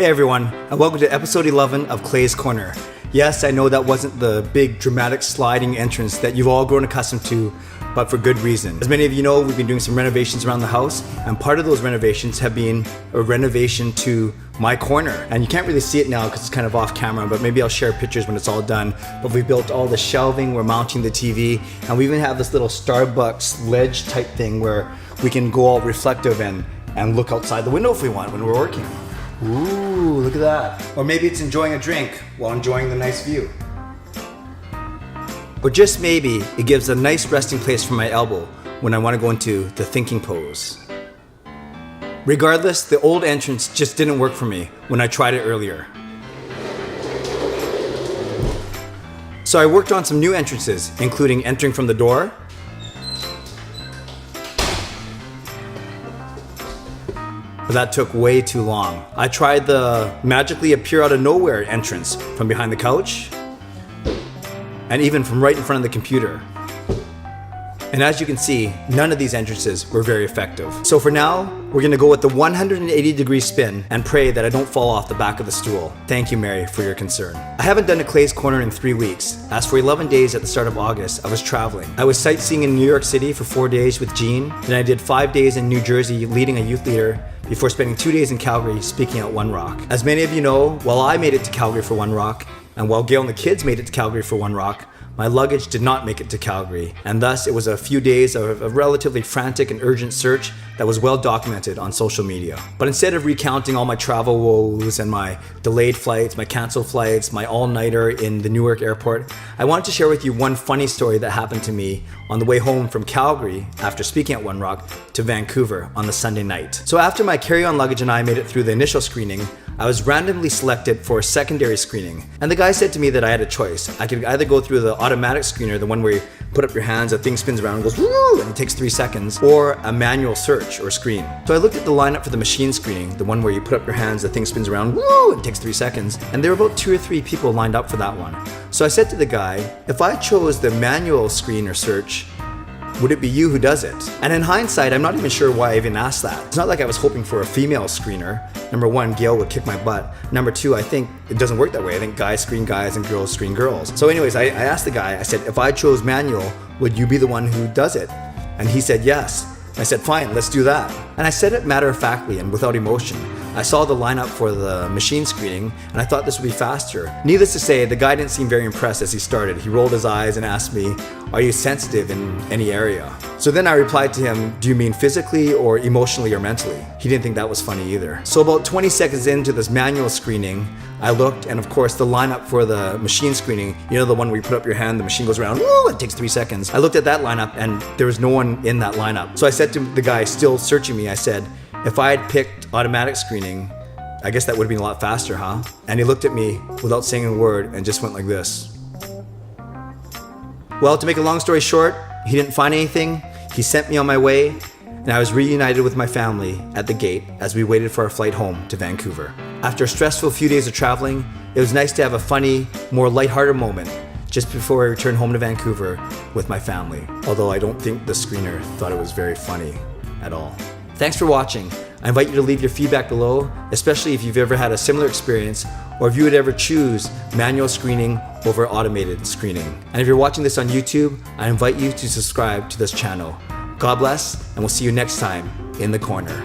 Hey everyone, and welcome to episode 11 of Clay's Corner. Yes, I know that wasn't the big dramatic sliding entrance that you've all grown accustomed to, but for good reason. As many of you know, we've been doing some renovations around the house, and part of those renovations have been a renovation to my corner. And you can't really see it now because it's kind of off camera, but maybe I'll share pictures when it's all done. But we built all the shelving, we're mounting the TV, and we even have this little Starbucks ledge type thing where we can go all reflective and look outside the window if we want when we're working. Ooh, look at that. Or maybe it's enjoying a drink while enjoying the nice view. Or just maybe it gives a nice resting place for my elbow when I want to go into the thinking pose. Regardless, the old entrance just didn't work for me when I tried it earlier. So I worked on some new entrances, including entering from the door, but that took way too long. I tried the magically appear out of nowhere entrance from behind the couch, and even from right in front of the computer. And as you can see, none of these entrances were very effective. So for now, we're gonna go with the 180-degree spin and pray that I don't fall off the back of the stool. Thank you, Mary, for your concern. I haven't done a Clay's Corner in 3 weeks. As for 11 days at the start of August, I was traveling. I was sightseeing in New York City for 4 days with Jean, then I did 5 days in New Jersey leading a youth leader, before spending 2 days in Calgary speaking at One Rock. As many of you know, while I made it to Calgary for One Rock, and while Gail and the kids made it to Calgary for One Rock, my luggage did not make it to Calgary, and thus it was a few days of a relatively frantic and urgent search that was well documented on social media. But instead of recounting all my travel woes and my delayed flights, my canceled flights, my all-nighter in the Newark airport, I wanted to share with you one funny story that happened to me on the way home from Calgary after speaking at One Rock to Vancouver on the Sunday night. So after my carry-on luggage and I made it through the initial screening, I was randomly selected for a secondary screening. And the guy said to me that I had a choice. I could either go through the automatic screener, the one where you put up your hands, the thing spins around and goes woo, and it takes 3 seconds, or a manual search or screen. So I looked at the lineup for the machine screening, the one where you put up your hands, the thing spins around, woo, and it takes 3 seconds. And there were about 2 or 3 people lined up for that one. So I said to the guy, if I chose the manual screen or search, would it be you who does it? And in hindsight, I'm not even sure why I even asked that. It's not like I was hoping for a female screener. Number one, Gail would kick my butt. Number two, I think it doesn't work that way. I think guys screen guys and girls screen girls. So anyways, I asked the guy, I said, if I chose manual, would you be the one who does it? And he said yes. I said, fine, let's do that. And I said it matter-of-factly and without emotion. I saw the lineup for the machine screening, and I thought this would be faster. Needless to say, the guy didn't seem very impressed as he started. He rolled his eyes and asked me, are you sensitive in any area? So then I replied to him, do you mean physically or emotionally or mentally? He didn't think that was funny either. So about 20 seconds into this manual screening, I looked, and of course the lineup for the machine screening, you know, the one where you put up your hand, the machine goes around, woo, it takes 3 seconds. I looked at that lineup and there was no one in that lineup. So I said to the guy still searching me, I said, if I had picked automatic screening, I guess that would have been a lot faster, huh? And he looked at me without saying a word and just went like this. Well, to make a long story short, he didn't find anything. He sent me on my way, and I was reunited with my family at the gate as we waited for our flight home to Vancouver. After a stressful few days of traveling, it was nice to have a funny, more lighthearted moment just before I returned home to Vancouver with my family. Although I don't think the screener thought it was very funny at all. Thanks for watching. I invite you to leave your feedback below, especially if you've ever had a similar experience or if you would ever choose manual screening over automated screening. And if you're watching this on YouTube, I invite you to subscribe to this channel. God bless, and we'll see you next time in the corner.